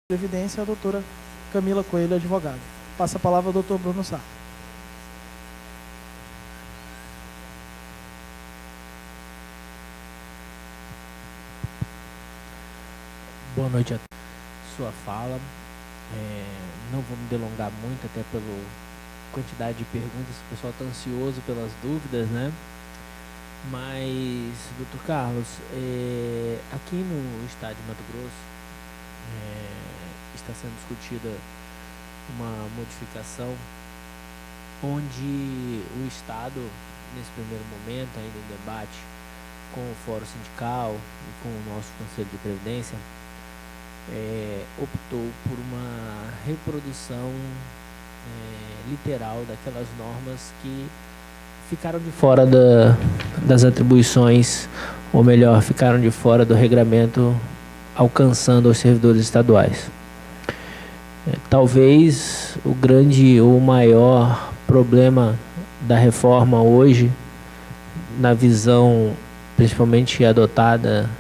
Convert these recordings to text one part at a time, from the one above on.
Previdência, a doutora Camila Coelho, advogada. Passa a palavra ao doutor Bruno Sá. Boa noite a sua fala. Não vou me delongar muito, até pela quantidade de perguntas, o pessoal está ansioso pelas dúvidas, né? Mas, doutor Carlos, aqui no estado de Mato Grosso, está sendo discutida uma modificação onde o Estado, nesse primeiro momento, ainda em debate com o Fórum Sindical e com o nosso Conselho de Previdência, optou por uma reprodução literal daquelas normas que ficaram de fora das atribuições, ou melhor, ficaram de fora do regramento, alcançando os servidores estaduais. Talvez o grande ou maior problema da reforma hoje, na visão principalmente adotada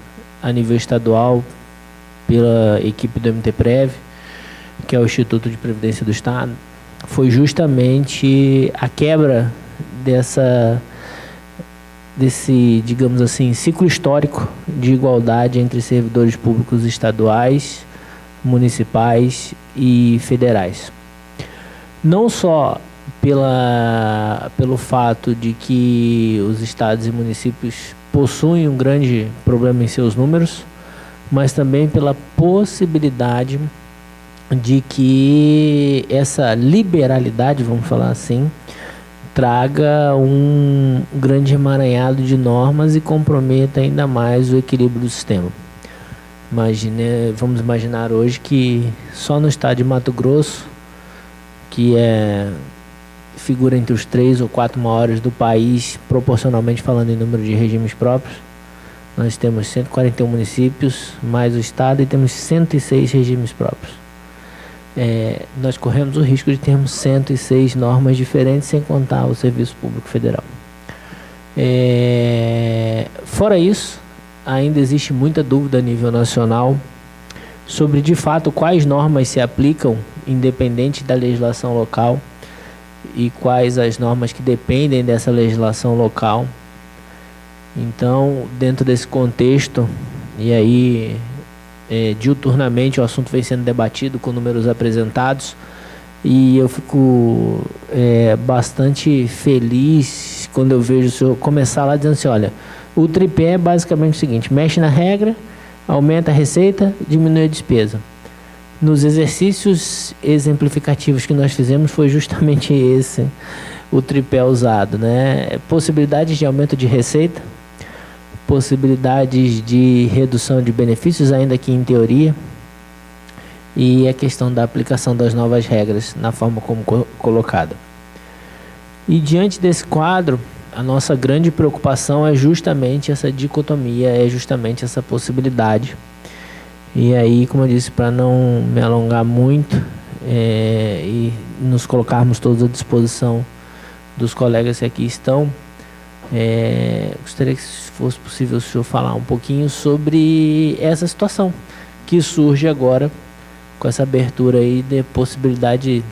a nível estadual pela equipe do MTPrev, que é o Instituto de Previdência do Estado, foi justamente a quebra desse, digamos assim, ciclo histórico de igualdade entre servidores públicos estaduais, municipais e federais. Não só pelo fato de que os estados e municípios possuem um grande problema em seus números, mas também pela possibilidade de que essa liberalidade, vamos falar assim, traga um grande emaranhado de normas e comprometa ainda mais o equilíbrio do sistema. Vamos imaginar hoje que só no estado de Mato Grosso, que figura entre os 3 ou 4 maiores do país, proporcionalmente falando em número de regimes próprios, nós temos 141 municípios, mais o estado, e temos 106 regimes próprios. Nós corremos o risco de termos 106 normas diferentes, sem contar o Serviço Público Federal. Fora isso, ainda existe muita dúvida a nível nacional sobre, de fato, quais normas se aplicam, independente da legislação local, e quais as normas que dependem dessa legislação local. Então, dentro desse contexto, e aí diuturnamente o assunto vem sendo debatido com números apresentados, e eu fico bastante feliz quando eu vejo o senhor começar lá dizendo assim: olha, o tripé é basicamente o seguinte: mexe na regra, aumenta a receita, diminui a despesa. Nos exercícios exemplificativos que nós fizemos, foi justamente esse o tripé usado, né? Possibilidades de aumento de receita, possibilidades de redução de benefícios, ainda que em teoria, e a questão da aplicação das novas regras na forma como colocada. E diante desse quadro, a nossa grande preocupação é justamente essa dicotomia, é justamente essa possibilidade. E aí, como eu disse, para não me alongar muito e nos colocarmos todos à disposição dos colegas que aqui estão, gostaria que, se fosse possível, o senhor falar um pouquinho sobre essa situação que surge agora com essa abertura aí de possibilidade,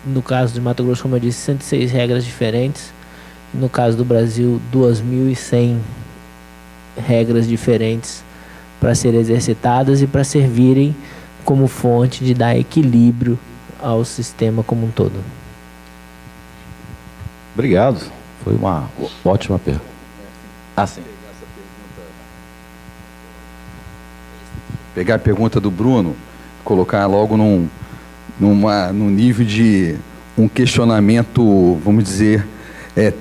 no caso de Mato Grosso, como eu disse, 106 regras diferentes, no caso do Brasil, 2.100 regras diferentes para serem exercitadas e para servirem como fonte de dar equilíbrio ao sistema como um todo. Obrigado. Foi uma ótima pergunta. Sim. Pegar a pergunta do Bruno, colocar logo num nível de um questionamento, vamos dizer,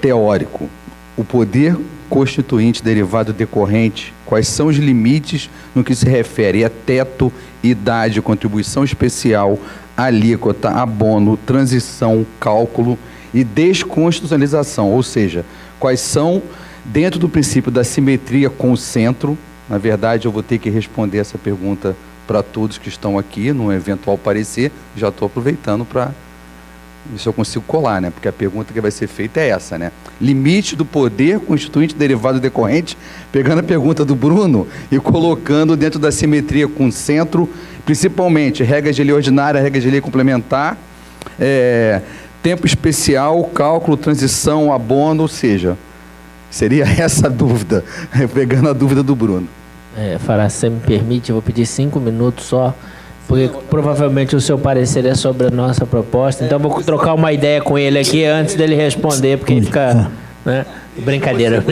teórico. O poder constituinte derivado decorrente, quais são os limites no que se refere a teto, idade, contribuição especial, alíquota, abono, transição, cálculo e desconstitucionalização, ou seja, quais são, dentro do princípio da simetria com o centro. Na verdade, eu vou ter que responder essa pergunta para todos que estão aqui, no eventual parecer. Já estou aproveitando para Isso eu consigo colar, né? Porque a pergunta que vai ser feita é essa, né? Limite do poder constituinte derivado decorrente, pegando a pergunta do Bruno e colocando dentro da simetria com centro, principalmente regras de lei ordinária, regras de lei complementar, tempo especial, cálculo, transição, abono, ou seja, seria essa a dúvida, pegando a dúvida do Bruno. Fará, se você me permite, eu vou pedir 5 minutos só, porque provavelmente o seu parecer é sobre a nossa proposta, então eu vou trocar uma ideia com ele aqui antes dele responder, porque fica, né? Brincadeira.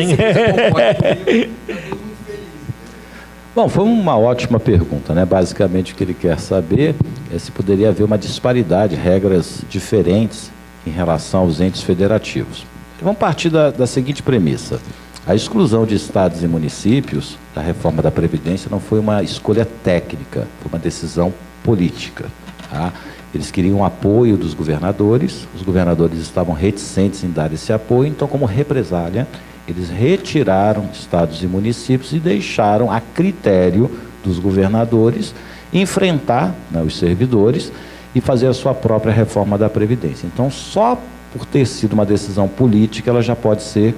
Bom, foi uma ótima pergunta, né? Basicamente o que ele quer saber é se poderia haver uma disparidade, regras diferentes em relação aos entes federativos. Vamos partir da seguinte premissa. A exclusão de estados e municípios da reforma da Previdência não foi uma escolha técnica, foi uma decisão política. Tá? Eles queriam o apoio dos governadores, os governadores estavam reticentes em dar esse apoio, então, como represália, eles retiraram estados e municípios e deixaram a critério dos governadores enfrentar, né, os servidores e fazer a sua própria reforma da Previdência. Então, só por ter sido uma decisão política, ela já pode ser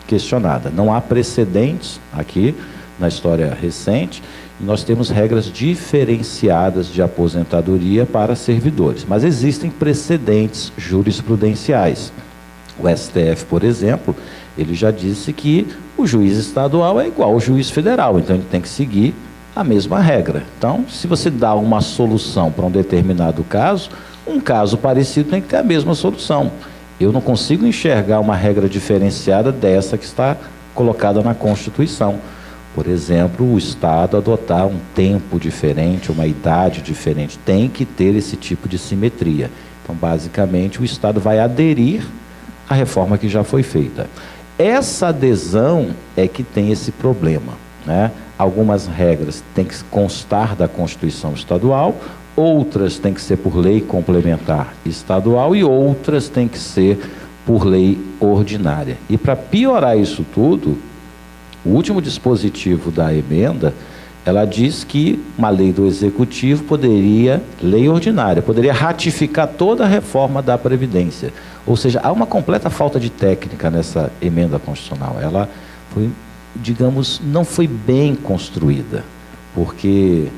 questionada. Não há precedentes aqui na história recente, e nós temos regras diferenciadas de aposentadoria para servidores, mas existem precedentes jurisprudenciais. O STF, por exemplo, ele já disse que o juiz estadual é igual ao juiz federal, então ele tem que seguir a mesma regra. Então, se você dá uma solução para um determinado caso, um caso parecido tem que ter a mesma solução. Eu não consigo enxergar uma regra diferenciada dessa que está colocada na Constituição. Por exemplo, o Estado adotar um tempo diferente, uma idade diferente, tem que ter esse tipo de simetria. Então, basicamente, o Estado vai aderir à reforma que já foi feita. Essa adesão é que tem esse problema, né? Algumas regras têm que constar da Constituição Estadual, outras têm que ser por lei complementar estadual e outras têm que ser por lei ordinária. E para piorar isso tudo, o último dispositivo da emenda, ela diz que uma lei do Executivo poderia, lei ordinária, poderia ratificar toda a reforma da Previdência. Ou seja, há uma completa falta de técnica nessa emenda constitucional. Ela foi, digamos, não foi bem construída, porque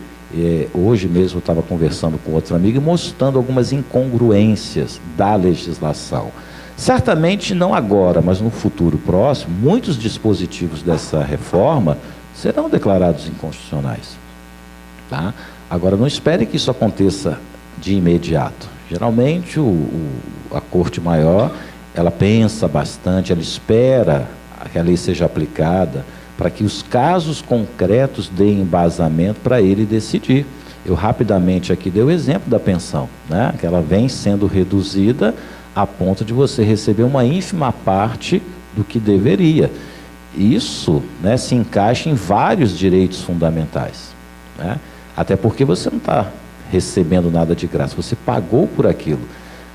hoje mesmo eu estava conversando com outro amigo e mostrando algumas incongruências da legislação. Certamente não agora, mas no futuro próximo, muitos dispositivos dessa reforma serão declarados inconstitucionais. Tá? Agora, não espere que isso aconteça de imediato. Geralmente, a Corte Maior, ela pensa bastante, ela espera que a lei seja aplicada, para que os casos concretos deem embasamento para ele decidir. Eu rapidamente aqui dei o exemplo da pensão, né? Que ela vem sendo reduzida a ponto de você receber uma ínfima parte do que deveria. Isso, né, se encaixa em vários direitos fundamentais, né? Até porque você não está recebendo nada de graça, você pagou por aquilo.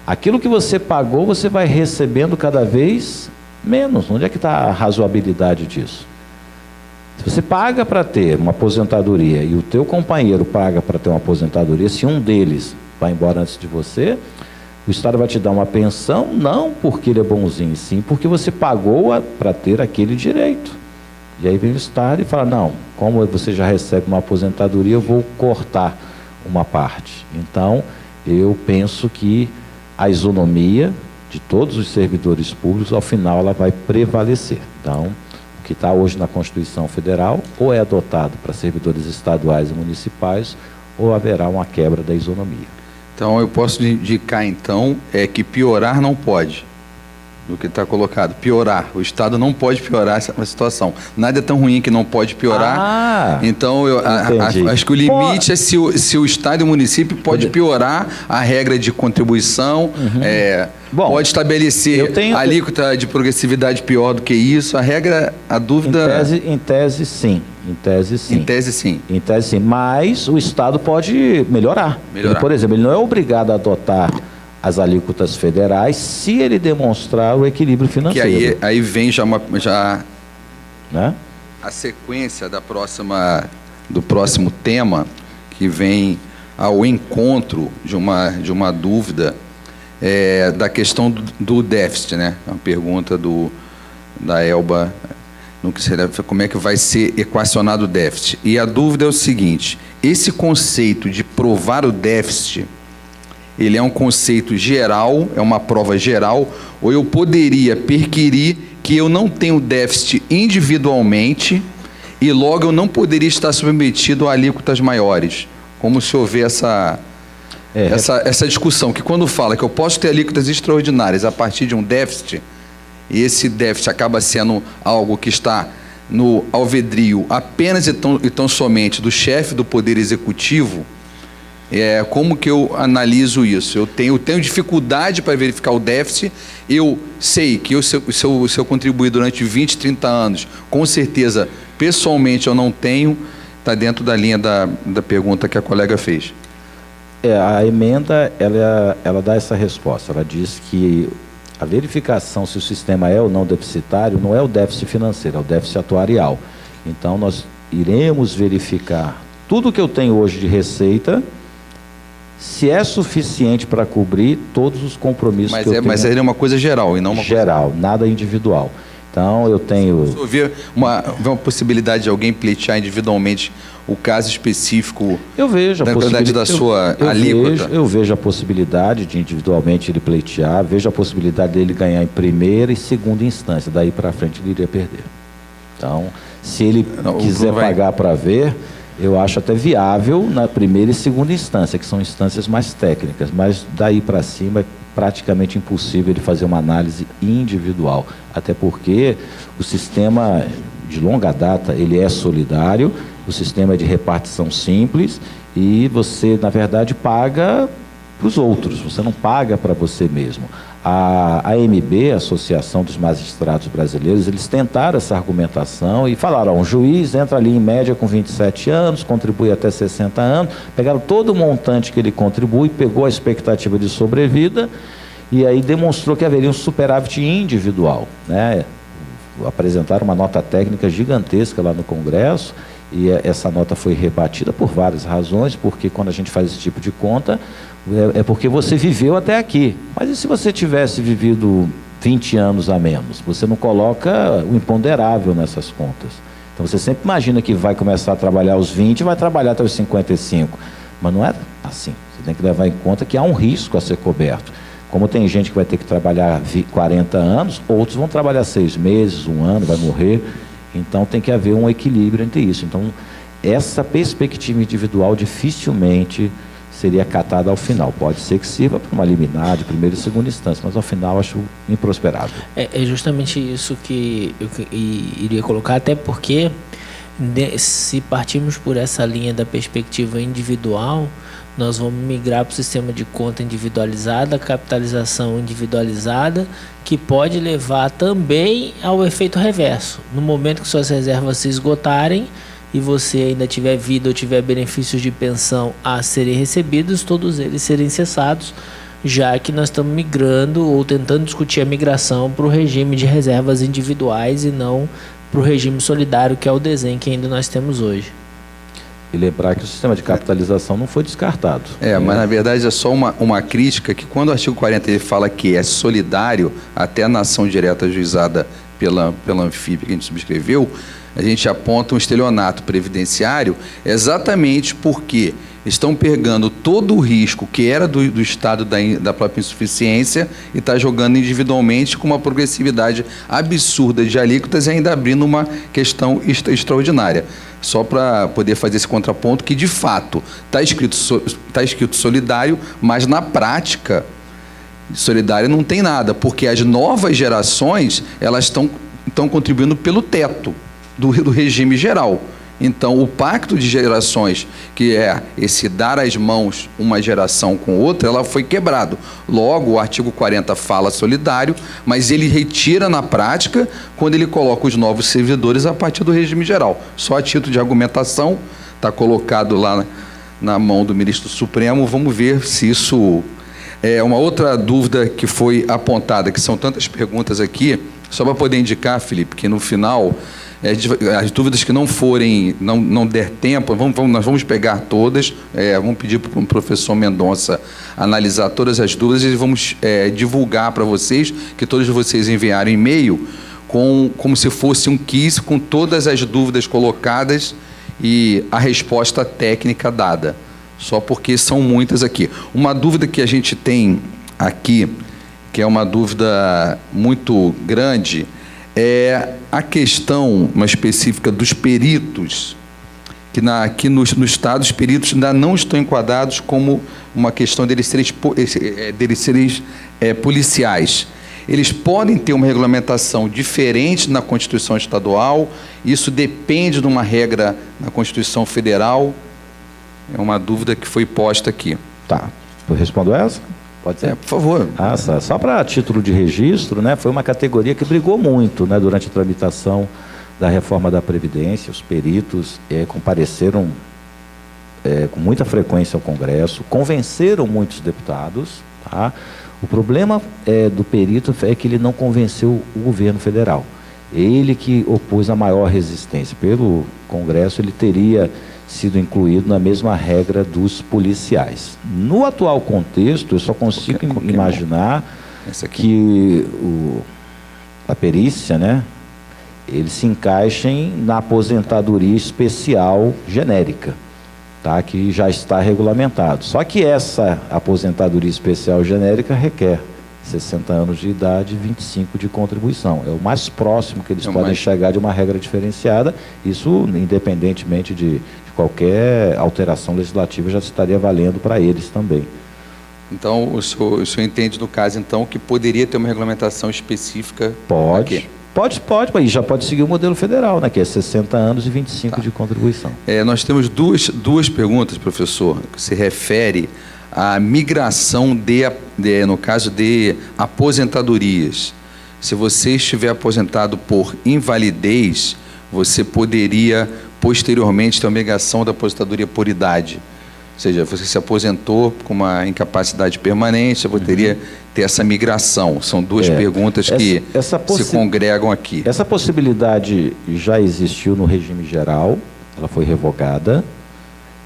Aquilo que você pagou, você vai recebendo cada vez menos. Onde é que está a razoabilidade disso? Se você paga para ter uma aposentadoria e o teu companheiro paga para ter uma aposentadoria, se um deles vai embora antes de você, o Estado vai te dar uma pensão, não porque ele é bonzinho, sim porque você pagou para ter aquele direito. E aí vem o Estado e fala, não, como você já recebe uma aposentadoria, eu vou cortar uma parte. Então, eu penso que a isonomia de todos os servidores públicos, ao final, ela vai prevalecer. Então, o que está hoje na Constituição Federal, ou é adotado para servidores estaduais e municipais, ou haverá uma quebra da isonomia. Então, eu posso indicar, então, que piorar não pode, do que está colocado. Piorar. O Estado não pode piorar essa situação. Nada é tão ruim que não pode piorar. Então, acho que o limite é se o Estado e o município pode piorar a regra de contribuição, Bom, pode estabelecer alíquota de progressividade pior do que isso. A regra, a dúvida... Em tese, sim. Em tese, sim. Em tese, sim. Em tese, sim. Mas o Estado pode melhorar. Ele, por exemplo, ele não é obrigado a adotar as alíquotas federais se ele demonstrar o equilíbrio financeiro. Que aí vem já né? A sequência do próximo tema, que vem ao encontro de uma dúvida da questão do déficit, né? Uma pergunta da Elba, como é que vai ser equacionado o déficit. E a dúvida é o seguinte: esse conceito de provar o déficit, ele é um conceito geral, é uma prova geral, ou eu poderia perquirir que eu não tenho déficit individualmente e logo eu não poderia estar submetido a alíquotas maiores? Como se houver essa discussão, que quando fala que eu posso ter alíquotas extraordinárias a partir de um déficit, e esse déficit acaba sendo algo que está no alvedrio apenas e tão somente do chefe do Poder Executivo, como que eu analiso isso? Eu tenho dificuldade para verificar o déficit, eu sei que se eu contribuir durante 20, 30 anos, com certeza, pessoalmente eu não tenho, está dentro da linha da pergunta que a colega fez. A emenda, ela dá essa resposta, ela diz que a verificação se o sistema é ou não deficitário não é o déficit financeiro, é o déficit atuarial. Então, nós iremos verificar tudo que eu tenho hoje de receita, se é suficiente para cobrir todos os compromissos que eu tenho. Mas ele é uma coisa geral e não uma geral, coisa... nada individual. Então, eu tenho... Se houver uma possibilidade de alguém pleitear individualmente o caso específico, eu vejo a possibilidade da sua alíquota? Eu vejo a possibilidade de individualmente ele pleitear, vejo a possibilidade dele ganhar em primeira e segunda instância, daí para frente ele iria perder. Então, se ele quiser pagar para ver, eu acho até viável na primeira e segunda instância, que são instâncias mais técnicas, mas daí para cima é praticamente impossível ele fazer uma análise individual, até porque o sistema de longa data ele é solidário, o sistema é de repartição simples e você, na verdade, paga para os outros, você não paga para você mesmo. A AMB, a Associação dos Magistrados Brasileiros, eles tentaram essa argumentação e falaram, um juiz entra ali em média com 27 anos, contribui até 60 anos, pegaram todo o montante que ele contribui, pegou a expectativa de sobrevida e aí demonstrou que haveria um superávit individual, né? Apresentaram uma nota técnica gigantesca lá no Congresso e essa nota foi rebatida por várias razões, porque quando a gente faz esse tipo de conta, é porque você viveu até aqui. Mas e se você tivesse vivido 20 anos a menos? Você não coloca o imponderável nessas contas. Então você sempre imagina que vai começar a trabalhar aos 20 e vai trabalhar até os 55. Mas não é assim. Você tem que levar em conta que há um risco a ser coberto. Como tem gente que vai ter que trabalhar 40 anos, outros vão trabalhar 6 meses, 1 ano, vai morrer. Então tem que haver um equilíbrio entre isso. Então essa perspectiva individual dificilmente seria acatada ao final. Pode ser que sirva para uma liminar de primeira e segunda instância, mas ao final acho improsperável. É justamente isso que eu iria colocar, até porque se partirmos por essa linha da perspectiva individual, nós vamos migrar para o sistema de conta individualizada, capitalização individualizada, que pode levar também ao efeito reverso. No momento que suas reservas se esgotarem e você ainda tiver vida ou tiver benefícios de pensão a serem recebidos, todos eles serem cessados, já que nós estamos migrando ou tentando discutir a migração para o regime de reservas individuais e não para o regime solidário, que é o desenho que ainda nós temos hoje. E lembrar que o sistema de capitalização não foi descartado. Mas na verdade é só uma crítica, que quando o artigo 40 ele fala que é solidário, até a nação direta ajuizada pela Anfip que a gente subscreveu, a gente aponta um estelionato previdenciário exatamente porque estão pegando todo o risco que era do Estado da própria insuficiência e está jogando individualmente com uma progressividade absurda de alíquotas e ainda abrindo uma questão extraordinária. Só para poder fazer esse contraponto que, de fato, está escrito solidário, mas na prática, solidário não tem nada, porque as novas gerações elas estão contribuindo pelo teto do regime geral. Então, o pacto de gerações, que é esse dar as mãos uma geração com outra, ela foi quebrado. Logo, o artigo 40 fala solidário, mas ele retira na prática quando ele coloca os novos servidores a partir do regime geral. Só a título de argumentação, está colocado lá na mão do ministro Supremo. Vamos ver se isso é uma outra dúvida que foi apontada, que são tantas perguntas aqui, só para poder indicar, Felipe, que no final As dúvidas que não forem, não der tempo, nós vamos pegar todas, vamos pedir para o professor Mendonça analisar todas as dúvidas e vamos divulgar para vocês, que todos vocês enviaram e-mail como se fosse um quiz com todas as dúvidas colocadas e a resposta técnica dada, só porque são muitas aqui. Uma dúvida que a gente tem aqui, que é uma dúvida muito grande, é a questão uma específica dos peritos, que aqui no Estado os peritos ainda não estão enquadrados como uma questão deles serem policiais. Eles podem ter uma regulamentação diferente na Constituição Estadual, isso depende de uma regra na Constituição Federal? É uma dúvida que foi posta aqui. Tá. Eu respondo essa? Pode ser? Por favor. Só para título de registro, né, foi uma categoria que brigou muito, né, durante a tramitação da reforma da Previdência. Os peritos compareceram com muita frequência ao Congresso, convenceram muitos deputados. Tá? O problema do perito é que ele não convenceu o governo federal. Ele que opôs a maior resistência. Pelo Congresso, ele teria sido incluído na mesma regra dos policiais. No atual contexto, eu só consigo imaginar que a perícia, né, eles se encaixem na aposentadoria especial genérica, tá, que já está regulamentado. Só que essa aposentadoria especial genérica requer 60 anos de idade e 25 de contribuição. É o mais próximo que eles podem chegar de uma regra diferenciada. Isso, independentemente de qualquer alteração legislativa, já estaria valendo para eles também. Então, o senhor entende, no caso, então, que poderia ter uma regulamentação específica? Pode, e já pode seguir o modelo federal, né, que é 60 anos e 25 de contribuição. Nós temos duas perguntas, professor, que se refere à migração no caso de aposentadorias. Se você estiver aposentado por invalidez, você poderia posteriormente ter uma migração da aposentadoria por idade. Ou seja, você se aposentou com uma incapacidade permanente, você poderia ter essa migração. São duas perguntas que se congregam aqui. Essa possibilidade já existiu no regime geral, ela foi revogada,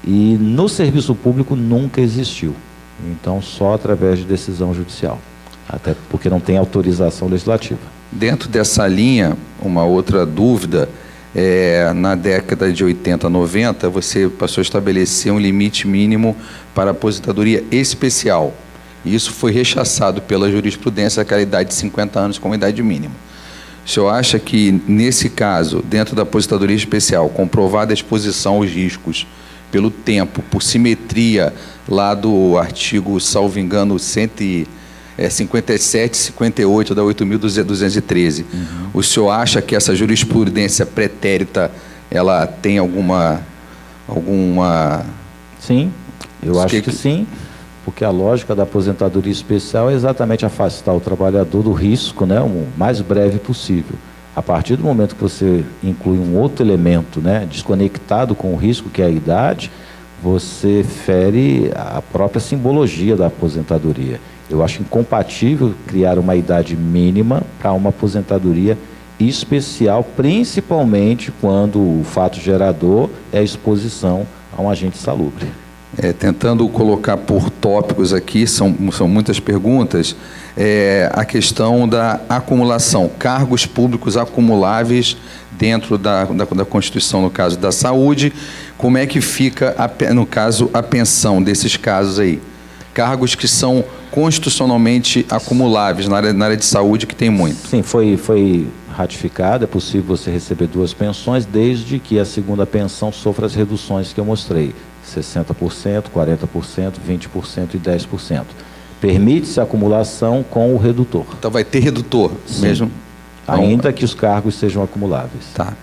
e no serviço público nunca existiu. Então, só através de decisão judicial, até porque não tem autorização legislativa. Dentro dessa linha, uma outra dúvida, na década de 80, 90, você passou a estabelecer um limite mínimo para aposentadoria especial. E isso foi rechaçado pela jurisprudência, aquela idade de 50 anos como idade mínima. O senhor acha que, nesse caso, dentro da aposentadoria especial, comprovada a exposição aos riscos pelo tempo, por simetria lá do artigo, salvo engano, 57, 58 da 8.213. O senhor acha que essa jurisprudência pretérita, ela tem alguma... Sim, eu acho que sim, porque a lógica da aposentadoria especial é exatamente afastar o trabalhador do risco, né, o mais breve possível. A partir do momento que você inclui um outro elemento, né, desconectado com o risco, que é a idade, você fere a própria simbologia da aposentadoria. Eu acho incompatível criar uma idade mínima para uma aposentadoria especial, principalmente quando o fato gerador é a exposição a um agente insalubre. Tentando colocar por tópicos aqui, são muitas perguntas, a questão da acumulação, cargos públicos acumuláveis dentro da Constituição, no caso da saúde, como é que fica, no caso, a pensão desses casos aí? Cargos que são constitucionalmente acumuláveis na área de saúde, que tem muito. Sim, foi ratificado, é possível você receber 2 pensões, desde que a segunda pensão sofra as reduções que eu mostrei, 60%, 40%, 20% e 10%. Permite-se a acumulação com o redutor. Então vai ter redutor. Sim. Mesmo? Ainda que os cargos sejam acumuláveis. Tá.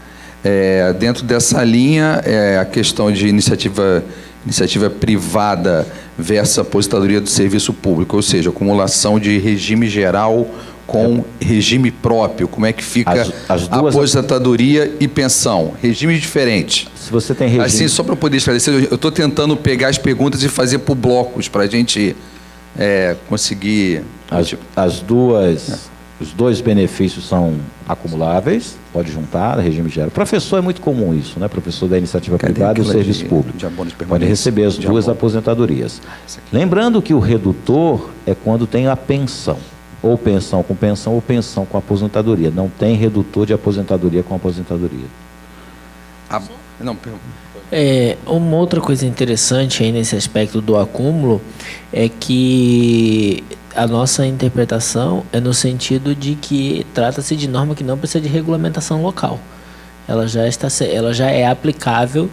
Dentro dessa linha, a questão de iniciativa privada versus aposentadoria do serviço público, ou seja, acumulação de regime geral com regime próprio. Como é que fica as duas... aposentadoria e pensão? Regimes diferentes. Se você tem regime... Assim, só para poder esclarecer, eu estou tentando pegar as perguntas e fazer por blocos, para a gente conseguir... As duas Os dois benefícios são acumuláveis, pode juntar, regime geral. Professor é muito comum isso, né? Professor da iniciativa privada e o serviço público. Pode receber as duas aposentadorias. Lembrando que o redutor é quando tem a pensão. Ou pensão com pensão, ou pensão com aposentadoria. Não tem redutor de aposentadoria com aposentadoria. Uma outra coisa interessante aí nesse aspecto do acúmulo é que a nossa interpretação é no sentido de que trata-se de norma que não precisa de regulamentação local. Ela já é aplicável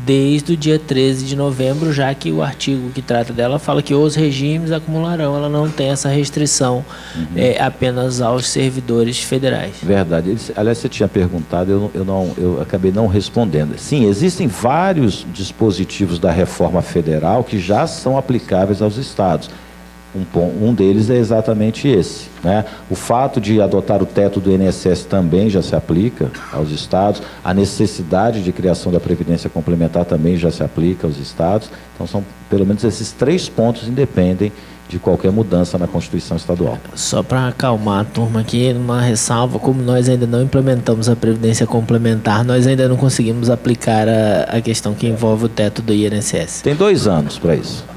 desde o dia 13 de novembro, já que o artigo que trata dela fala que os regimes acumularão. Ela não tem essa restrição apenas aos servidores federais. Verdade. Aliás, você tinha perguntado, eu acabei não respondendo. Sim, existem vários dispositivos da reforma federal que já são aplicáveis aos estados. Um deles é exatamente esse, né? O fato de adotar o teto do INSS também já se aplica aos estados, a necessidade de criação da Previdência Complementar também já se aplica aos estados. Então, são pelo menos esses 3 pontos independem de qualquer mudança na Constituição Estadual. Só para acalmar a turma aqui, uma ressalva, como nós ainda não implementamos a Previdência Complementar, nós ainda não conseguimos aplicar a questão que envolve o teto do INSS. Tem 2 anos para isso.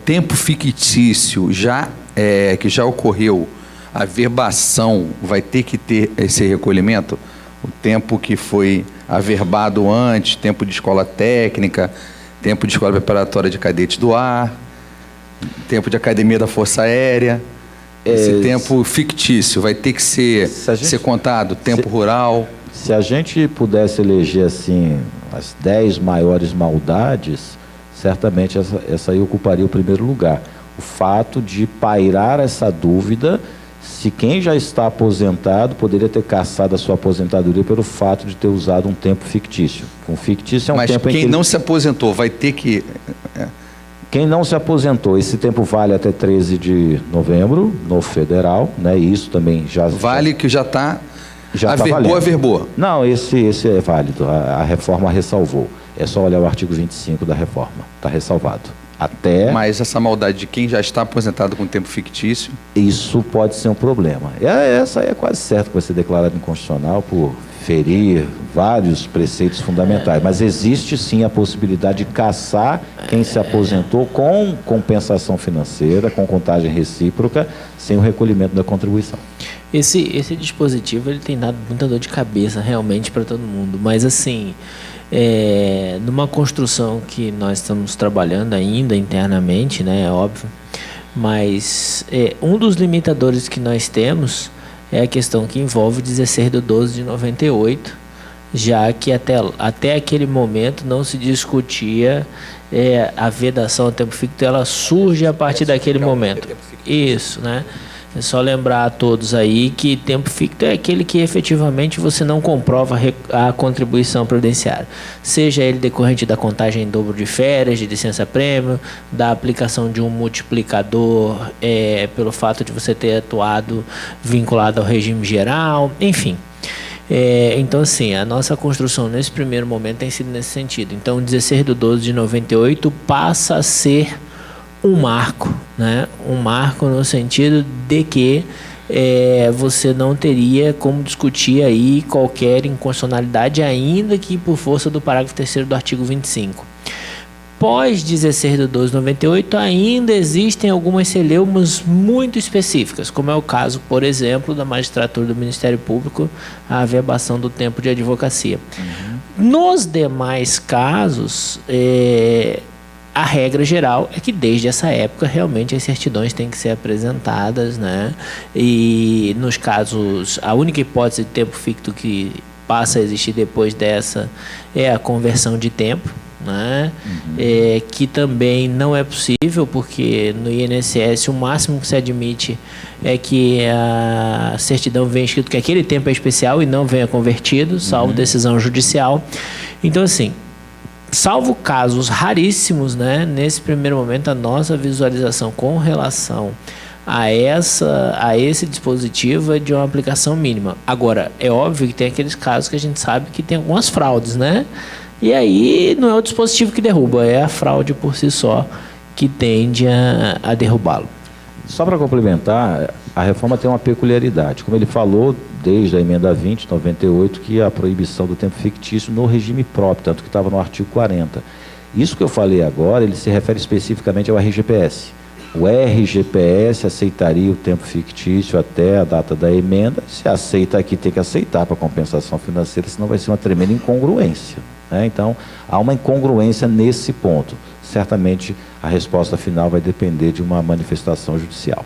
Tempo fictício, que já ocorreu, a verbação vai ter que ter esse recolhimento? O tempo que foi averbado antes, tempo de escola técnica, tempo de escola preparatória de cadetes do ar, tempo de academia da Força Aérea, esse tempo fictício vai ter que ser contado, tempo rural? Se a gente pudesse eleger assim as 10 maiores maldades, certamente essa aí ocuparia o primeiro lugar. O fato de pairar essa dúvida se quem já está aposentado poderia ter cassado a sua aposentadoria pelo fato de ter usado um tempo fictício. Um fictício é um tempo em que... Mas quem não se aposentou vai ter que... Quem não se aposentou, esse tempo vale até 13 de novembro, no federal, né? E isso também já... Vale que já está... Averbou, averbou. Não, esse é válido. A reforma ressalvou. É só olhar o artigo 25 da reforma. Está ressalvado. Mas essa maldade de quem já está aposentado com tempo fictício... Isso pode ser um problema. Essa aí é quase certo que vai ser declarada inconstitucional por ferir vários preceitos fundamentais. Mas existe sim a possibilidade de cassar quem se aposentou com compensação financeira, com contagem recíproca, sem o recolhimento da contribuição. Esse dispositivo ele tem dado muita dor de cabeça realmente para todo mundo, mas assim, numa construção que nós estamos trabalhando ainda internamente, né, é óbvio, mas um dos limitadores que nós temos é a questão que envolve o 16/12/98, já que até aquele momento não se discutia a vedação ao tempo ficto, ela surge a partir daquele momento. Isso, né? É só lembrar a todos aí que tempo ficto é aquele que efetivamente você não comprova a contribuição previdenciária. Seja ele decorrente da contagem em dobro de férias, de licença-prêmio, da aplicação de um multiplicador pelo fato de você ter atuado vinculado ao regime geral, enfim. Então, assim, a nossa construção nesse primeiro momento tem sido nesse sentido. Então, 16/12/98 passa a ser um marco, né? Um marco no sentido de que você não teria como discutir aí qualquer inconstitucionalidade, ainda que por força do parágrafo 3º do artigo 25. Pós 16/12/98 ainda existem algumas celeumas muito específicas, como é o caso, por exemplo, da magistratura do Ministério Público, a averbação do tempo de advocacia. Nos demais casos, a regra geral é que desde essa época realmente as certidões têm que ser apresentadas, né? E nos casos, a única hipótese de tempo ficto que passa a existir depois dessa é a conversão de tempo, né? Que também não é possível, porque no INSS o máximo que se admite é que a certidão venha escrito que aquele tempo é especial e não venha convertido, salvo decisão judicial. Então, assim, salvo casos raríssimos, né, nesse primeiro momento a nossa visualização com relação a esse dispositivo é de uma aplicação mínima. Agora, é óbvio que tem aqueles casos que a gente sabe que tem algumas fraudes, né? E aí não é o dispositivo que derruba, é a fraude por si só que tende a derrubá-lo. Só para complementar, a reforma tem uma peculiaridade. Como ele falou, desde a emenda 20, 98, que a proibição do tempo fictício no regime próprio, tanto que estava no artigo 40. Isso que eu falei agora, ele se refere especificamente ao RGPS. O RGPS aceitaria o tempo fictício até a data da emenda. Se aceita aqui, tem que aceitar para compensação financeira, senão vai ser uma tremenda incongruência, né? Então, há uma incongruência nesse ponto. Certamente, a resposta final vai depender de uma manifestação judicial.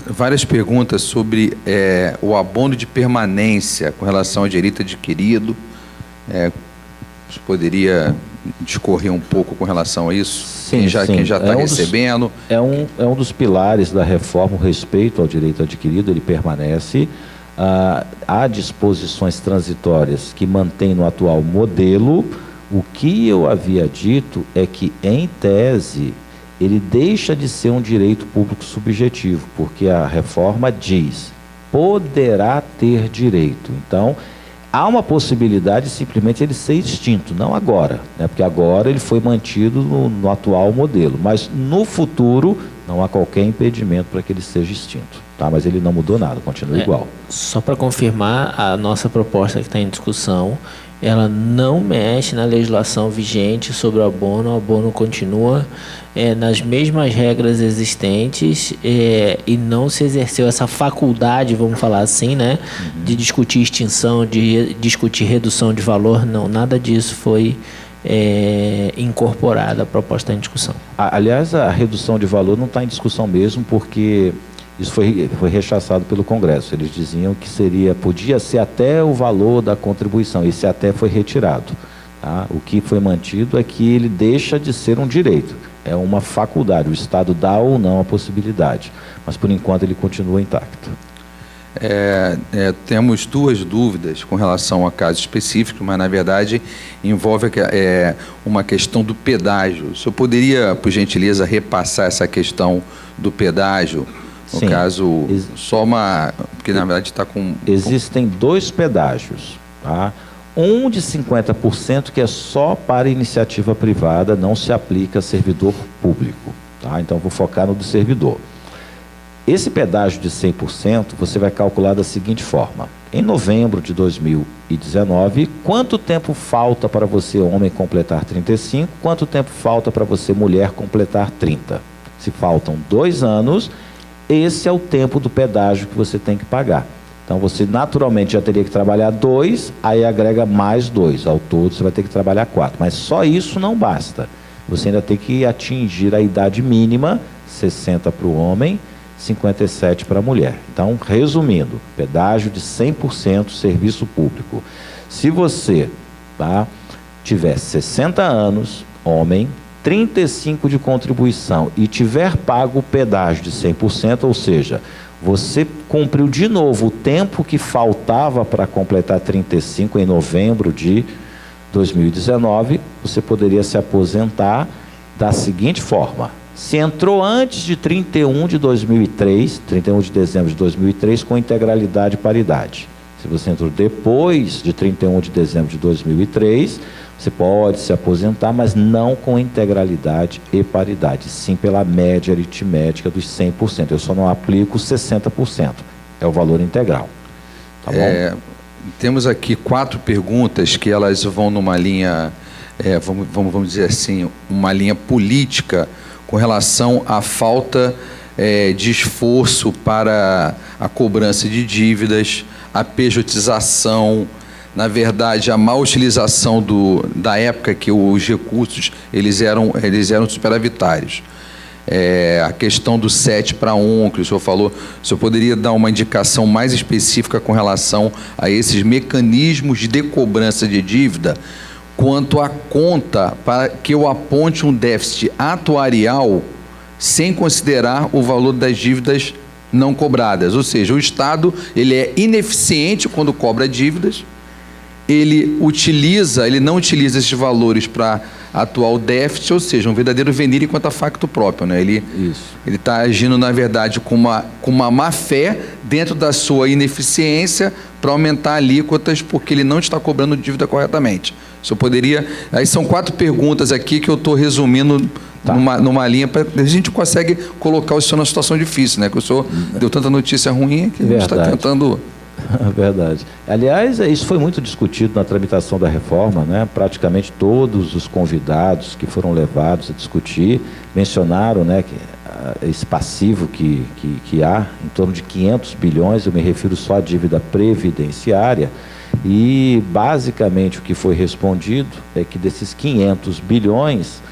Várias perguntas sobre o abono de permanência com relação ao direito adquirido. Você poderia discorrer um pouco com relação a isso? Sim, quem já está recebendo? É um dos pilares da reforma, o respeito ao direito adquirido, ele permanece. Há disposições transitórias que mantêm no atual modelo. O que eu havia dito é que, em tese, ele deixa de ser um direito público subjetivo, porque a reforma diz, poderá ter direito. Então, há uma possibilidade de simplesmente ele ser extinto, não agora, né? Porque agora ele foi mantido no atual modelo, mas no futuro não há qualquer impedimento para que ele seja extinto, tá? Mas ele não mudou nada, continua igual. Só para confirmar, a nossa proposta que está em discussão, ela não mexe na legislação vigente sobre o abono continua nas mesmas regras existentes e não se exerceu essa faculdade, vamos falar assim, né, de discutir extinção, de discutir redução de valor, não, nada disso foi incorporado à proposta em discussão. Aliás, a redução de valor não está em discussão mesmo, porque isso foi rechaçado pelo Congresso. Eles diziam que podia ser até o valor da contribuição. Esse até foi retirado, tá? O que foi mantido é que ele deixa de ser um direito. É uma faculdade. O Estado dá ou não a possibilidade. Mas, por enquanto, ele continua intacto. Temos duas dúvidas com relação a caso específico, mas, na verdade, envolve uma questão do pedágio. O senhor poderia, por gentileza, repassar essa questão do pedágio? No Sim. caso, porque na verdade está com... Existem dois pedágios, tá? Um de 50% que é só para iniciativa privada, não se aplica a servidor público, tá? Então, vou focar no do servidor. Esse pedágio de 100%, você vai calcular da seguinte forma. Em novembro de 2019, quanto tempo falta para você, homem, completar 35? Quanto tempo falta para você, mulher, completar 30? Se faltam 2 anos... Esse é o tempo do pedágio que você tem que pagar. Então, você naturalmente já teria que trabalhar 2, aí agrega mais 2. Ao todo, você vai ter que trabalhar 4. Mas só isso não basta. Você ainda tem que atingir a idade mínima, 60 para o homem, 57 para a mulher. Então, resumindo, pedágio de 100% serviço público. Se você tiver 60 anos, homem, 35 de contribuição e tiver pago o pedágio de 100%, ou seja, você cumpriu de novo o tempo que faltava para completar 35 em novembro de 2019, você poderia se aposentar da seguinte forma. Se entrou antes de 31 de 2003, 31 de dezembro de 2003, com integralidade e paridade. Se você entrou depois de 31 de dezembro de 2003, você pode se aposentar, mas não com integralidade e paridade, sim pela média aritmética dos 100%. Eu só não aplico 60%, é o valor integral. Tá bom? Temos aqui 4 perguntas que elas vão numa linha, vamos dizer assim, uma linha política com relação à falta de esforço para a cobrança de dívidas, a pejotização, na verdade, a má utilização da época que os recursos eles eram superavitários. A questão do 7 para 1, que o senhor falou, o senhor poderia dar uma indicação mais específica com relação a esses mecanismos de decobrança de dívida, quanto à conta para que eu aponte um déficit atuarial sem considerar o valor das dívidas não cobradas. Ou seja, o Estado ele é ineficiente quando cobra dívidas, ele não utiliza esses valores para atuar o déficit, ou seja, um verdadeiro venire contra facto próprio, né? Ele está agindo, na verdade, com uma má fé dentro da sua ineficiência para aumentar alíquotas, porque ele não está cobrando dívida corretamente. Aí são 4 perguntas aqui que eu estou resumindo Tá. numa linha, a gente consegue colocar o senhor numa situação difícil, né? Que o senhor deu tanta notícia ruim que a gente está tentando... Verdade. Aliás, isso foi muito discutido na tramitação da reforma, né? Praticamente todos os convidados que foram levados a discutir mencionaram, né, que esse passivo que há, em torno de 500 bilhões, eu me refiro só à dívida previdenciária, e basicamente o que foi respondido é que desses 500 bilhões,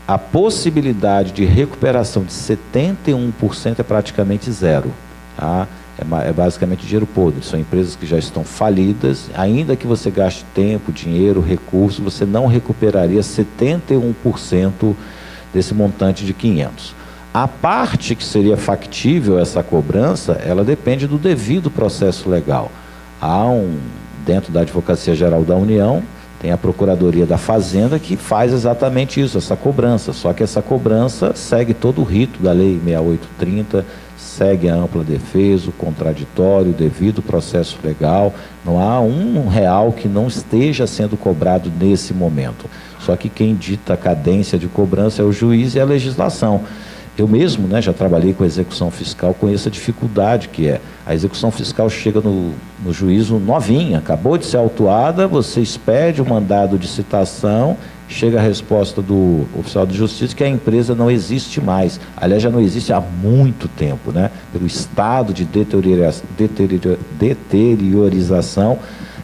a possibilidade de recuperação de 71% é praticamente zero, tá? É basicamente dinheiro podre, são empresas que já estão falidas, ainda que você gaste tempo, dinheiro, recursos, você não recuperaria 71% desse montante de 500. A parte que seria factível essa cobrança, ela depende do devido processo legal. Dentro da Advocacia Geral da União, tem a Procuradoria da Fazenda que faz exatamente isso, essa cobrança, só que essa cobrança segue todo o rito da Lei 6830, segue a ampla defesa, o contraditório, o devido processo legal. Não há R$1 que não esteja sendo cobrado nesse momento. Só que quem dita a cadência de cobrança é o juiz e a legislação. Eu mesmo, né, já trabalhei com a execução fiscal, conheço a dificuldade que é. A execução fiscal chega no juízo novinha, acabou de ser autuada, você expede o mandado de citação, chega a resposta do oficial de justiça que a empresa não existe mais. Aliás, já não existe há muito tempo, né? Pelo estado de deteriorização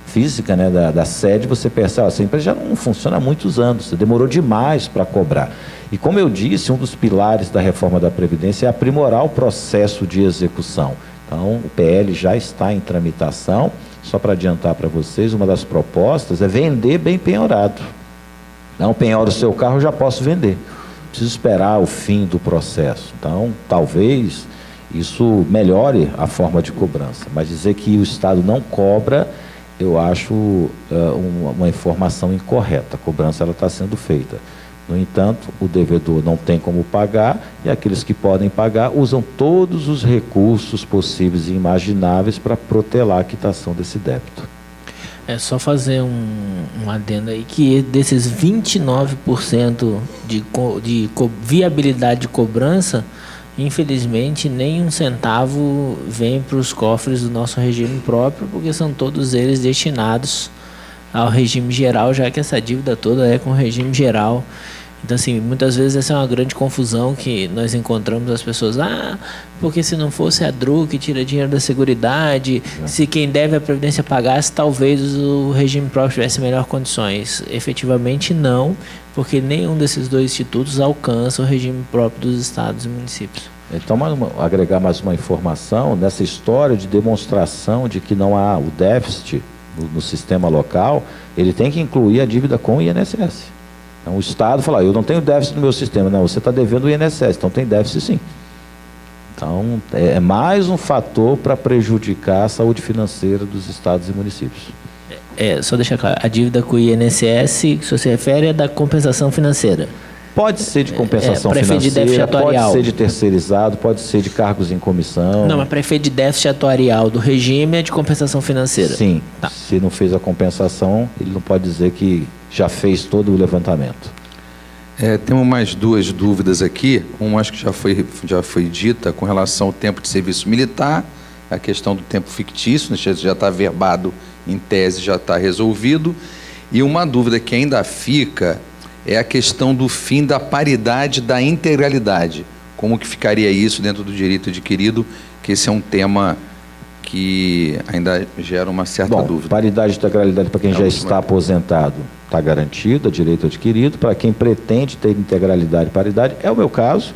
física, né, da sede, você percebe, essa empresa já não funciona há muitos anos, você demorou demais para cobrar. E como eu disse, um dos pilares da reforma da Previdência é aprimorar o processo de execução. Então, o PL já está em tramitação. Só para adiantar para vocês, uma das propostas é vender bem penhorado. Não penhora o seu carro, eu já posso vender. Preciso esperar o fim do processo. Então, talvez isso melhore a forma de cobrança. Mas dizer que o Estado não cobra, eu acho uma informação incorreta. A cobrança está sendo feita. No entanto, o devedor não tem como pagar e aqueles que podem pagar usam todos os recursos possíveis e imagináveis para protelar a quitação desse débito. É só fazer um adendo aí que desses 29% de viabilidade de cobrança, infelizmente nem um centavo vem para os cofres do nosso regime próprio, porque são todos eles destinados ao regime geral, já que essa dívida toda é com o regime geral. Então, assim, muitas vezes essa é uma grande confusão que nós encontramos as pessoas, porque se não fosse a DRU que tira dinheiro da Seguridade, se quem deve a Previdência pagasse, talvez o regime próprio tivesse melhores condições. Efetivamente não, porque nenhum desses dois institutos alcança o regime próprio dos estados e municípios. Então, agregar mais uma informação, nessa história de demonstração de que não há o déficit no sistema local, ele tem que incluir a dívida com o INSS. Então, o Estado fala, eu não tenho déficit no meu sistema. Não, você está devendo o INSS, então tem déficit sim. Então, é mais um fator para prejudicar a saúde financeira dos estados e municípios. Só deixar claro, a dívida com o INSS, que você se refere, é da compensação financeira. Pode ser de compensação de déficit financeira, pode atuarial. ser de terceirizado, pode ser de cargos em comissão. Não, mas para efeito de déficit atuarial do regime é de compensação financeira. Sim, tá. Se não fez a compensação, ele não pode dizer que já fez todo o levantamento. Temos mais duas dúvidas aqui. Uma acho que já foi dita com relação ao tempo de serviço militar, a questão do tempo fictício, já está verbado em tese, já está resolvido. E uma dúvida que ainda fica é a questão do fim da paridade da integralidade. Como que ficaria isso dentro do direito adquirido, que esse é um tema que ainda gera uma certa dúvida. Paridade de integralidade para quem já está aposentado está garantida, direito adquirido. Para quem pretende ter integralidade e paridade, é o meu caso.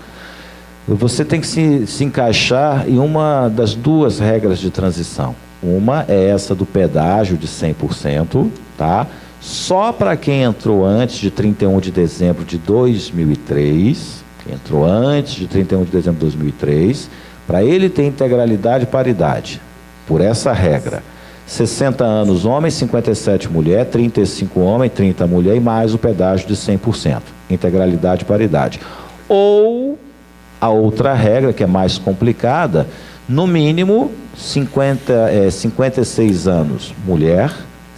Você tem que se encaixar em uma das duas regras de transição. Uma é essa do pedágio de 100%, tá? Só para quem entrou antes de 31 de dezembro de 2003, entrou antes de 31 de dezembro de 2003, para ele ter integralidade e paridade, por essa regra. 60 anos homem, 57 mulher, 35 homem, 30 mulher e mais o pedágio de 100%. Integralidade e paridade. Ou a outra regra, que é mais complicada, no mínimo 56 anos mulher,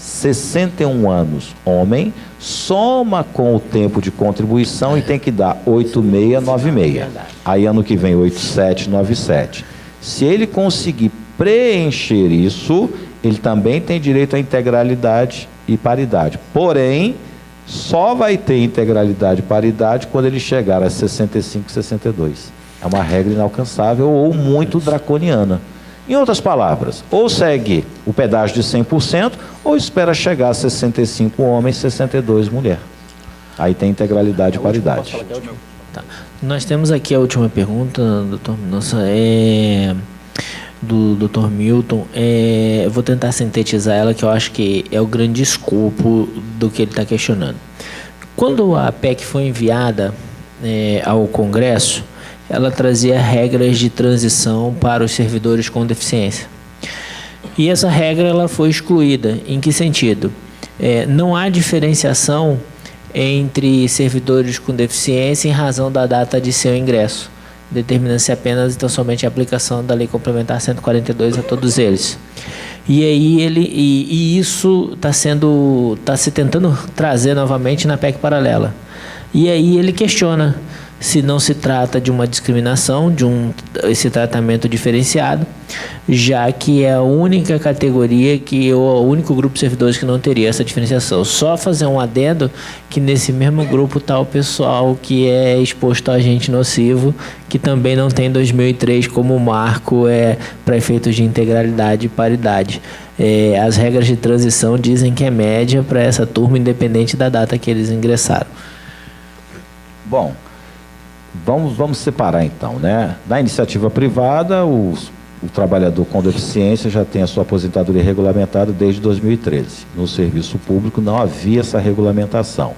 61 anos homem, soma com o tempo de contribuição e tem que dar 8696. Aí ano que vem 8797. Se ele conseguir preencher isso, ele também tem direito à integralidade e paridade. Porém, só vai ter integralidade e paridade quando ele chegar a 65, 62. É uma regra inalcançável ou muito draconiana. Em outras palavras, ou segue o pedágio de 100%, ou espera chegar a 65 homens, 62 mulher. Aí tem integralidade e paridade. Tá. Nós temos aqui a última pergunta, doutor. Nossa, do Dr. Milton. Eu vou tentar sintetizar ela, que eu acho que é o grande escopo do que ele está questionando. Quando a PEC foi enviada ao Congresso, ela trazia regras de transição para os servidores com deficiência. E essa regra ela foi excluída. Em que sentido? Não há diferenciação entre servidores com deficiência em razão da data de seu ingresso. Determina-se apenas então somente a aplicação da Lei Complementar 142 a todos eles. E aí isso está se tentando trazer novamente na PEC paralela. E aí ele questiona se não se trata de uma discriminação, esse tratamento diferenciado, já que é a única categoria o único grupo de servidores que não teria essa diferenciação. Só fazer um adendo que nesse mesmo grupo está o pessoal que é exposto a agente nocivo, que também não tem 2003 como marco para efeitos de integralidade e paridade. As regras de transição dizem que é média para essa turma, independente da data que eles ingressaram. Bom, vamos separar então, né? Na iniciativa privada, o trabalhador com deficiência já tem a sua aposentadoria regulamentada desde 2013. No serviço público não havia essa regulamentação.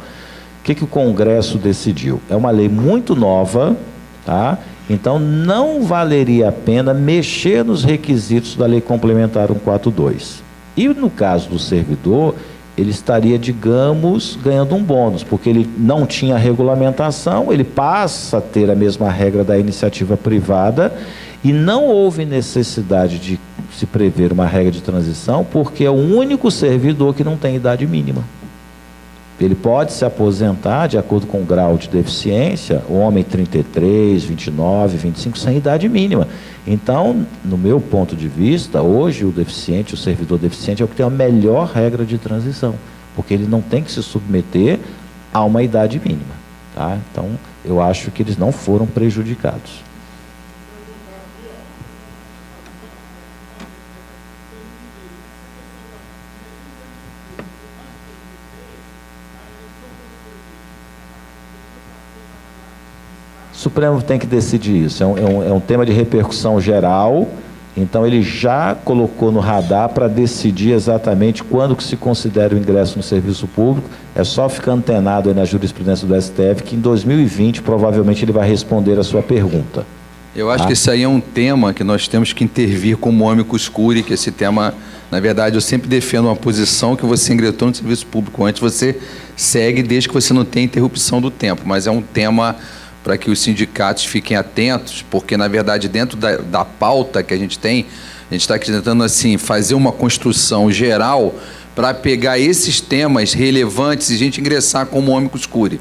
O que o Congresso decidiu? É uma lei muito nova, tá? Então não valeria a pena mexer nos requisitos da Lei Complementar 142. E no caso do servidor, ele estaria, digamos, ganhando um bônus, porque ele não tinha regulamentação, ele passa a ter a mesma regra da iniciativa privada e não houve necessidade de se prever uma regra de transição, porque é o único servidor que não tem idade mínima. Ele pode se aposentar de acordo com o grau de deficiência, o homem 33, 29, 25, sem idade mínima. Então, no meu ponto de vista, hoje o servidor deficiente é o que tem a melhor regra de transição, porque ele não tem que se submeter a uma idade mínima. Tá? Então, eu acho que eles não foram prejudicados. O Supremo tem que decidir isso, é um tema de repercussão geral, então ele já colocou no radar para decidir exatamente quando que se considera o ingresso no serviço público. É só ficar antenado aí na jurisprudência do STF, que em 2020 provavelmente ele vai responder a sua pergunta. Eu acho que isso aí é um tema que nós temos que intervir como amicus curiae, que esse tema, na verdade, eu sempre defendo uma posição que você ingressou no serviço público antes, você segue desde que você não tenha interrupção do tempo, mas é um tema para que os sindicatos fiquem atentos, porque, na verdade, dentro da pauta que a gente tem, a gente está tentando, assim, fazer uma construção geral para pegar esses temas relevantes e a gente ingressar como amicus curiae.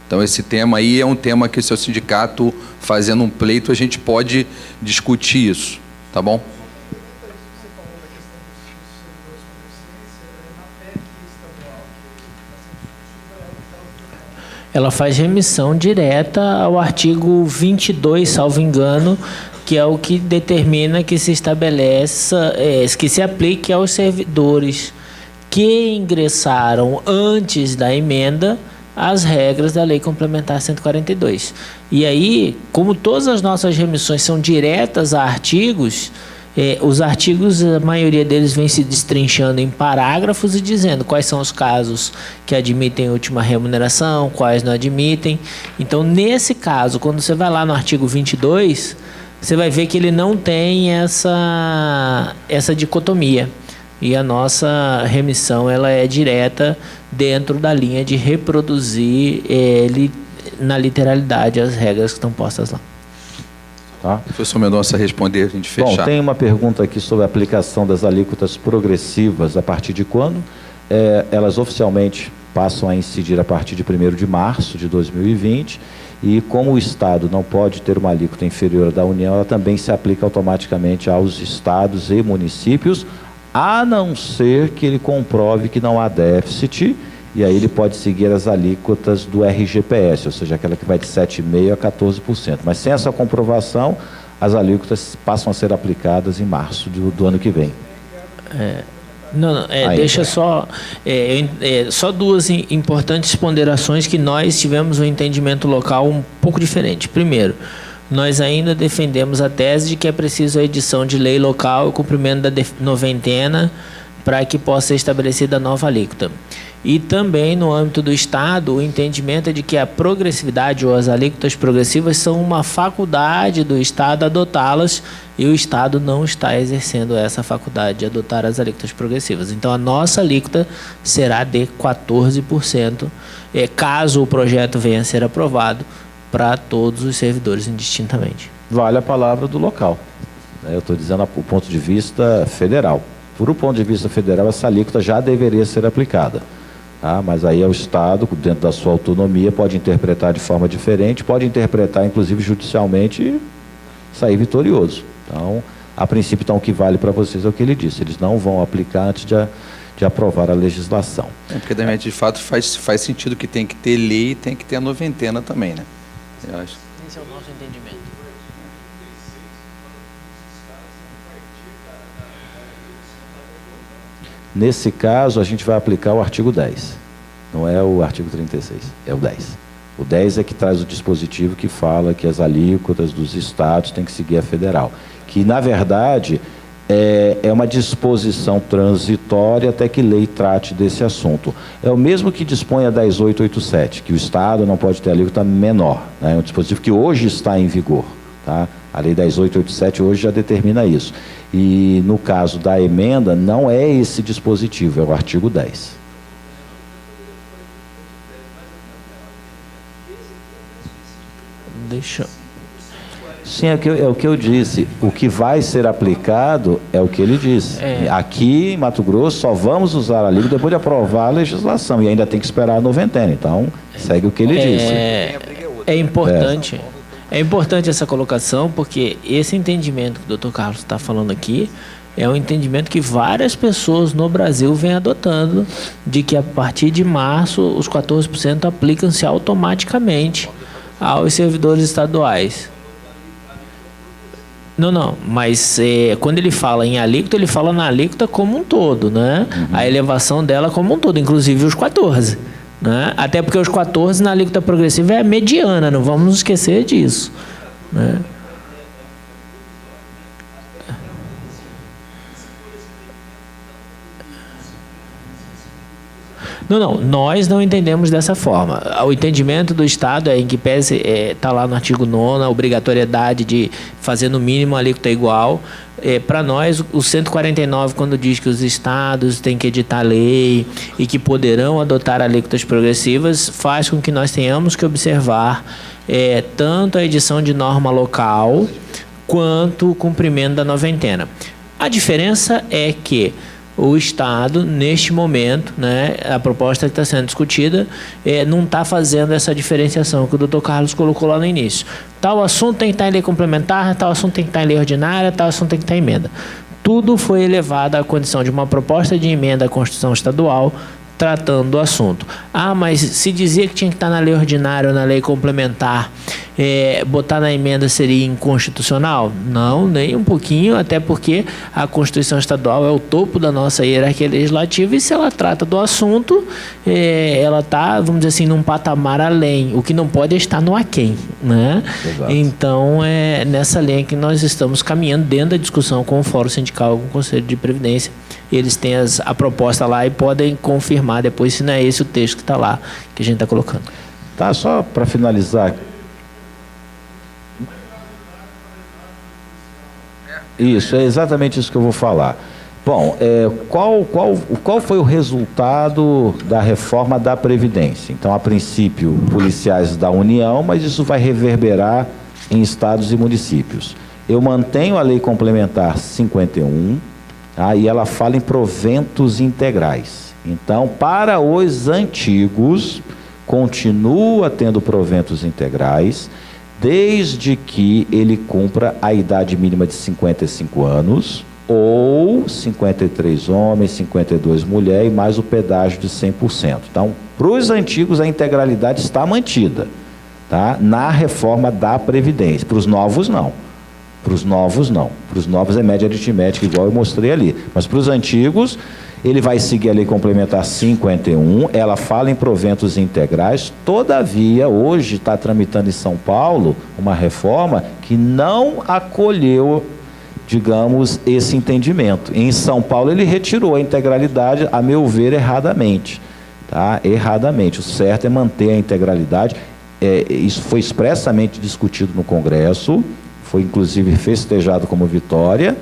Então, esse tema aí é um tema que o seu sindicato, fazendo um pleito, a gente pode discutir isso, tá bom? Ela faz remissão direta ao artigo 22, salvo engano, que é o que determina que se estabeleça, que se aplique aos servidores que ingressaram antes da emenda as regras da Lei Complementar 142. E aí, como todas as nossas remissões são diretas a artigos, os artigos, a maioria deles vem se destrinchando em parágrafos e dizendo quais são os casos que admitem última remuneração, quais não admitem. Então, nesse caso, quando você vai lá no artigo 22, você vai ver que ele não tem essa dicotomia. E a nossa remissão ela é direta dentro da linha de reproduzir na literalidade as regras que estão postas lá. Tá? Professor Mendonça, responder, a gente fechar. Bom, tem uma pergunta aqui sobre a aplicação das alíquotas progressivas, a partir de quando? elas oficialmente passam a incidir a partir de 1º de março de 2020, e como o Estado não pode ter uma alíquota inferior à da União, ela também se aplica automaticamente aos estados e municípios, a não ser que ele comprove que não há déficit, e aí ele pode seguir as alíquotas do RGPS, ou seja, aquela que vai de 7,5% a 14%. Mas sem essa comprovação, as alíquotas passam a ser aplicadas em março do ano que vem. Deixa só, só duas importantes ponderações que nós tivemos um entendimento local um pouco diferente. Primeiro, nós ainda defendemos a tese de que é preciso a edição de lei local e o cumprimento da noventena para que possa ser estabelecida a nova alíquota. E também, no âmbito do Estado, o entendimento é de que a progressividade ou as alíquotas progressivas são uma faculdade do Estado adotá-las, e o Estado não está exercendo essa faculdade de adotar as alíquotas progressivas. Então, a nossa alíquota será de 14%, caso o projeto venha a ser aprovado, para todos os servidores indistintamente. Vale a palavra do local. Eu estou dizendo o ponto de vista federal. Por um ponto de vista federal, essa alíquota já deveria ser aplicada. Mas aí é o Estado, dentro da sua autonomia, pode interpretar de forma diferente, pode interpretar, inclusive, judicialmente e sair vitorioso. Então, a princípio, então, o que vale para vocês é o que ele disse. Eles não vão aplicar antes de aprovar a legislação. Porque, de fato, faz sentido que tem que ter lei e tem que ter a noventena também, né? Eu acho. Esse é o nosso entendimento. Nesse caso, a gente vai aplicar o artigo 10. Não é o artigo 36, é o 10. O 10 é que traz o dispositivo que fala que as alíquotas dos estados têm que seguir a federal. Que, na verdade, é uma disposição transitória até que lei trate desse assunto. É o mesmo que dispõe a 10887, que o Estado não pode ter alíquota menor. É um dispositivo que hoje está em vigor. Tá? A lei 10887 hoje já determina isso. E no caso da emenda, não é esse dispositivo, é o artigo 10. Sim, é o que eu disse. O que vai ser aplicado é o que ele disse. Aqui em Mato Grosso só vamos usar a alíquota depois de aprovar a legislação, e ainda tem que esperar a noventena. Então, segue o que ele disse. É importante. É importante essa colocação, porque esse entendimento que o Dr. Carlos está falando aqui é um entendimento que várias pessoas no Brasil vêm adotando, de que a partir de março os 14% aplicam-se automaticamente aos servidores estaduais. Não, mas quando ele fala em alíquota, ele fala na alíquota como um todo, né? A elevação dela como um todo, inclusive os 14%. Né? Até porque os 14 na alíquota progressiva é a mediana, não vamos nos esquecer disso. Né? Não, nós não entendemos dessa forma. O entendimento do Estado é em que pese, está lá no artigo 9º, a obrigatoriedade de fazer no mínimo a alíquota igual. Para nós, o 149, quando diz que os estados têm que editar lei e que poderão adotar alíquotas progressivas, faz com que nós tenhamos que observar tanto a edição de norma local quanto o cumprimento da noventena. A diferença é que o Estado, neste momento, né, a proposta que está sendo discutida, não está fazendo essa diferenciação que o Dr. Carlos colocou lá no início. Tal assunto tem que estar em lei complementar, tal assunto tem que estar em lei ordinária, tal assunto tem que estar em emenda. Tudo foi elevado à condição de uma proposta de emenda à Constituição Estadual, tratando do assunto. Mas se dizia que tinha que estar na lei ordinária ou na lei complementar, botar na emenda seria inconstitucional? Não, nem um pouquinho, até porque a Constituição Estadual é o topo da nossa hierarquia legislativa, e se ela trata do assunto, ela está, vamos dizer assim, num patamar além. O que não pode é estar no aquém, né? Exato. Então, é nessa linha que nós estamos caminhando dentro da discussão com o Fórum Sindical, com o Conselho de Previdência. Eles têm a proposta lá e podem confirmar depois se não é esse o texto que está lá, que a gente está colocando. Tá, só para finalizar. Isso, é exatamente isso que eu vou falar. Bom, qual foi o resultado da reforma da Previdência? Então, a princípio, policiais da União, mas isso vai reverberar em estados e municípios. Eu mantenho a Lei Complementar 51, e ela fala em proventos integrais. Então, para os antigos, continua tendo proventos integrais, desde que ele cumpra a idade mínima de 55 anos, ou 53 homens, 52 mulheres, e mais o pedágio de 100%. Então, para os antigos, a integralidade está mantida, tá? Na reforma da Previdência. Para os novos, não. Para os novos, não. Para os novos é média aritmética, igual eu mostrei ali. Mas para os antigos, ele vai seguir a Lei Complementar 51, ela fala em proventos integrais, todavia, hoje está tramitando em São Paulo uma reforma que não acolheu, digamos, esse entendimento. Em São Paulo, ele retirou a integralidade, a meu ver, erradamente. Tá? Erradamente. O certo é manter a integralidade. Isso foi expressamente discutido no Congresso, foi inclusive festejado como vitória,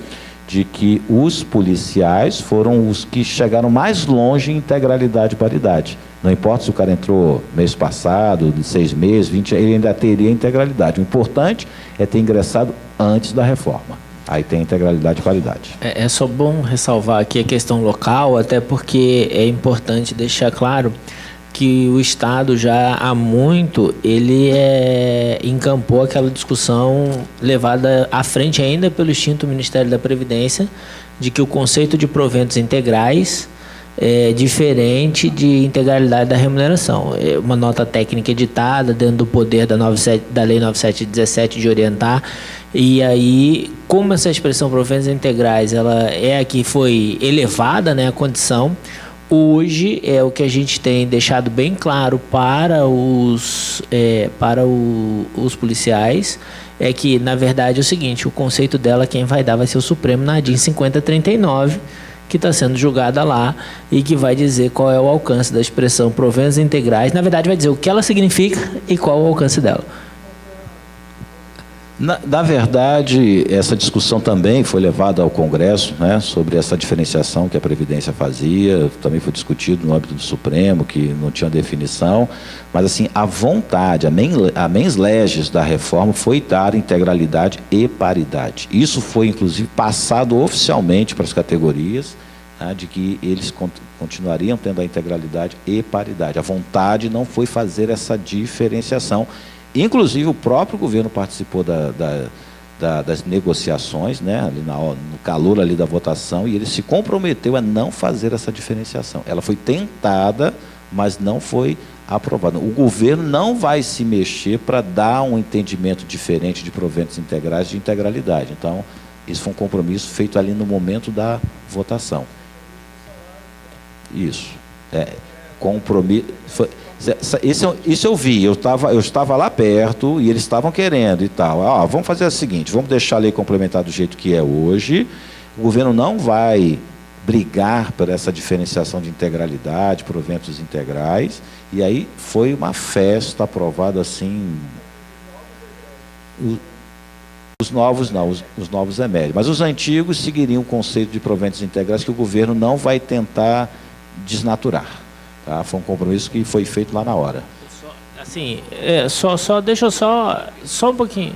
de que os policiais foram os que chegaram mais longe em integralidade e paridade. Não importa se o cara entrou mês passado, de 6 meses, 20, ele ainda teria integralidade. O importante é ter ingressado antes da reforma. Aí tem integralidade e paridade. É só bom ressalvar aqui a questão local, até porque é importante deixar claro que o Estado já há muito, ele encampou aquela discussão levada à frente ainda pelo extinto Ministério da Previdência, de que o conceito de proventos integrais é diferente de integralidade da remuneração. É uma nota técnica editada dentro do poder da Lei 9717 de orientar, e aí, como essa expressão proventos integrais, ela é a que foi elevada, né, a condição. Hoje é o que a gente tem deixado bem claro para os policiais, é que, na verdade, é o seguinte, o conceito dela, quem vai dar vai ser o Supremo na DIN 5039, que está sendo julgada lá e que vai dizer qual é o alcance da expressão proventos integrais. Na verdade, vai dizer o que ela significa e qual o alcance dela. Na verdade, essa discussão também foi levada ao Congresso, né, sobre essa diferenciação que a Previdência fazia, também foi discutido no âmbito do Supremo, que não tinha definição, mas assim, a vontade, a mens legis da reforma foi dar integralidade e paridade. Isso foi, inclusive, passado oficialmente para as categorias, né, de que eles continuariam tendo a integralidade e paridade. A vontade não foi fazer essa diferenciação. Inclusive, o próprio governo participou das negociações, né, ali no calor ali da votação, e ele se comprometeu a não fazer essa diferenciação. Ela foi tentada, mas não foi aprovada. O governo não vai se mexer para dar um entendimento diferente de proventos integrais de integralidade. Então, isso foi um compromisso feito ali no momento da votação. Isso. Compromisso... Isso eu vi, eu estava lá perto e eles estavam querendo e tal. Vamos fazer o seguinte, vamos deixar a lei complementar do jeito que é hoje, o governo não vai brigar por essa diferenciação de integralidade, proventos integrais, e aí foi uma festa aprovada assim. Os novos não, os novos é médio, mas os antigos seguiriam o conceito de proventos integrais que o governo não vai tentar desnaturar. Tá? Foi um compromisso que foi feito lá na hora. Assim, deixa eu só um pouquinho.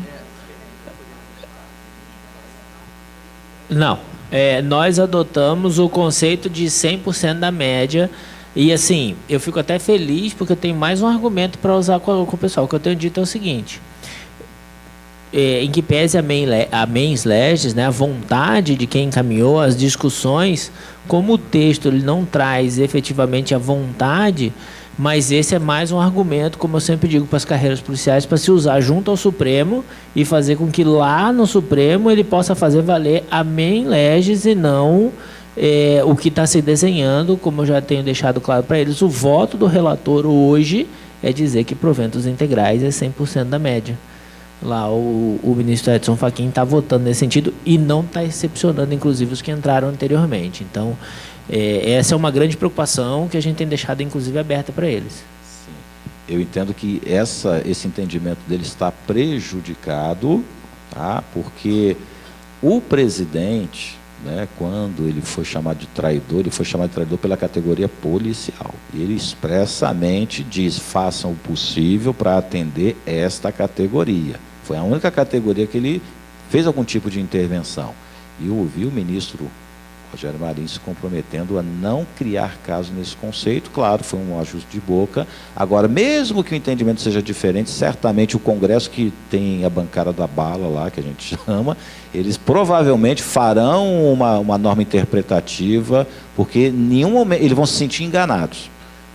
Não, nós adotamos o conceito de 100% da média e assim, eu fico até feliz porque eu tenho mais um argumento para usar com o pessoal. O que eu tenho dito é o seguinte, em que pese a mens legis, né, a vontade de quem encaminhou as discussões, como o texto ele não traz efetivamente a vontade, mas esse é mais um argumento, como eu sempre digo para as carreiras policiais, para se usar junto ao Supremo e fazer com que lá no Supremo ele possa fazer valer a mens legis e não o que está se desenhando, como eu já tenho deixado claro para eles. O voto do relator hoje é dizer que proventos integrais é 100% da média. Lá o ministro Edson Fachin está votando nesse sentido e não está excepcionando, inclusive, os que entraram anteriormente. Então, essa é uma grande preocupação que a gente tem deixado, inclusive, aberta para eles. Sim. Eu entendo que esse entendimento dele está prejudicado, tá? Porque o presidente, né, quando ele foi chamado de traidor, ele foi chamado de traidor pela categoria policial. Ele expressamente diz, façam o possível para atender esta categoria. Foi a única categoria que ele fez algum tipo de intervenção. E eu ouvi o ministro Rogério Marinho se comprometendo a não criar caso nesse conceito. Claro, foi um ajuste de boca. Agora, mesmo que o entendimento seja diferente, certamente o Congresso, que tem a bancada da bala lá, que a gente chama, eles provavelmente farão uma norma interpretativa, porque em nenhum momento eles vão se sentir enganados,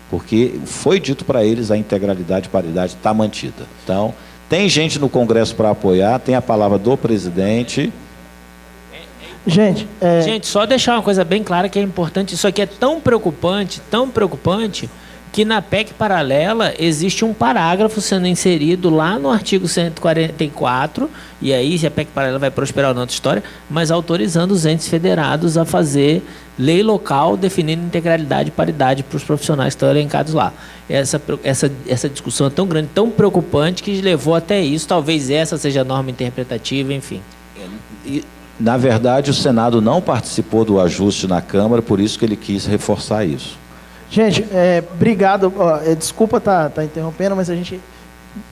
porque foi dito para eles a integralidade e paridade está mantida. Então, tem gente no Congresso para apoiar, tem a palavra do presidente. Gente, Gente, só deixar uma coisa bem clara que é importante. Isso aqui é tão preocupante, que na PEC paralela existe um parágrafo sendo inserido lá no artigo 144, e aí se a PEC paralela vai prosperar ou não, outra história, mas autorizando os entes federados a fazer lei local definindo integralidade e paridade para os profissionais que estão elencados lá. Essa discussão é tão grande, tão preocupante, que levou até isso. Talvez essa seja a norma interpretativa, enfim. Na verdade, o Senado não participou do ajuste na Câmara, por isso que ele quis reforçar isso. gente, obrigado. Desculpa tá interrompendo, mas a gente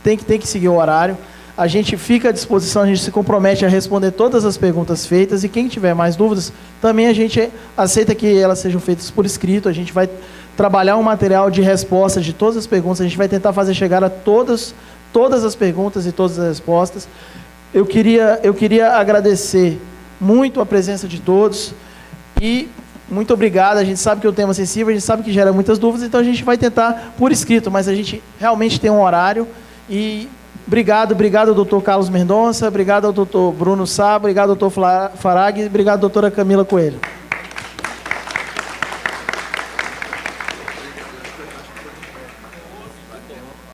tem que seguir o horário. A gente fica à disposição, a gente se compromete a responder todas as perguntas feitas, e quem tiver mais dúvidas, também a gente aceita que elas sejam feitas por escrito. A gente vai trabalhar um material de resposta de todas as perguntas, a gente vai tentar fazer chegar a todas as perguntas e todas as respostas. Eu queria agradecer muito a presença de todos e muito obrigado. A gente sabe que é um tema sensível, a gente sabe que gera muitas dúvidas, então a gente vai tentar por escrito, mas a gente realmente tem um horário. E obrigado ao doutor Carlos Mendonça, obrigado ao doutor Bruno Sá, obrigado ao doutor Farag, obrigado à doutora Camila Coelho.